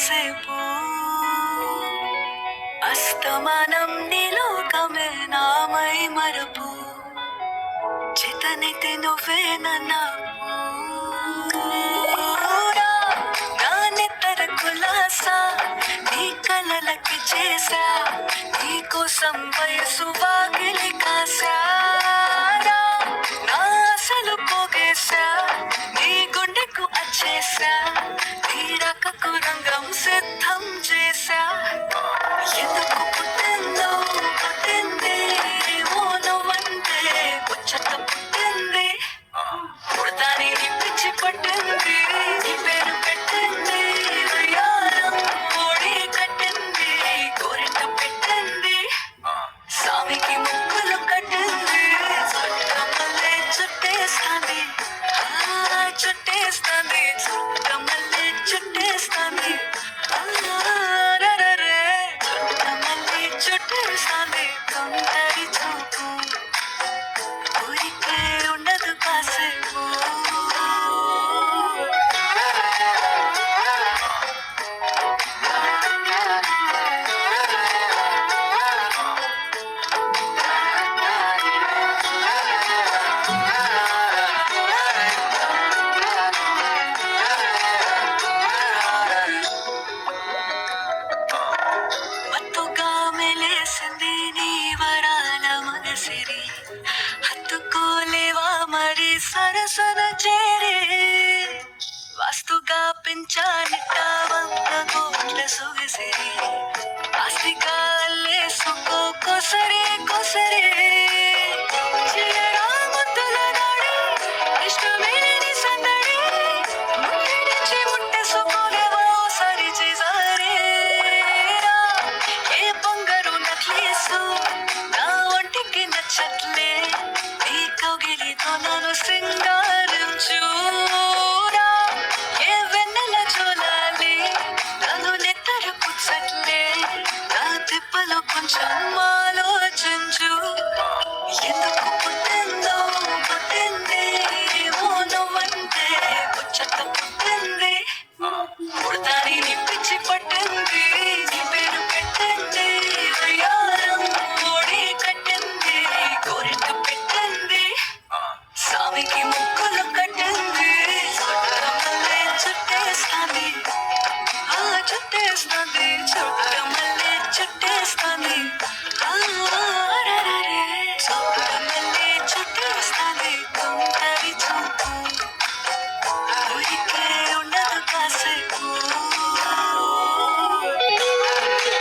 కాసేపు అస్తమానం నీలోకమే నామై మరపు చితనితి నువ్వే నన్నా నా నిద్ర కులాసా నీ కలలకి చేసా నీ కోసం వయసు వాకిలి కాసా నా అసలు పోగేసా నీ గుండెకు అచ్చేసా నీ రకకు రంగం సిద్ధం చేసా ఎందుకు పుట్టిందో పుట్టింది ఓ నువ్వంటే ముచ్చట పుట్టింది పుడతాని నీ పిచ్చి పట్టింది నీ పేరు పెట్టింది ఉయ్యాలం ఓడి కట్టింది కోరిట పెట్టింది సామికి ముక్కులు కట్టింది చుట్టమల్లే చుట్టేస్తాంది చుట్టేస్తాంది చుట్టమల్లే చుట్టేస్తాంది రరరే చుట్టమల్లే చుట్టేస్తాంది కొందరి చూపు ఊరికే ఉండదు కాసేపు మత్తుగా మెలేసింది నీ వరాల మనసిరి హత్తుకోలేవా మరి సరసన చేరే వాస్తుగా పెంచానిట 100 కోట్ల సొగసిరి ఆస్తిగా అల్లేసుకో కొసరే కొసరే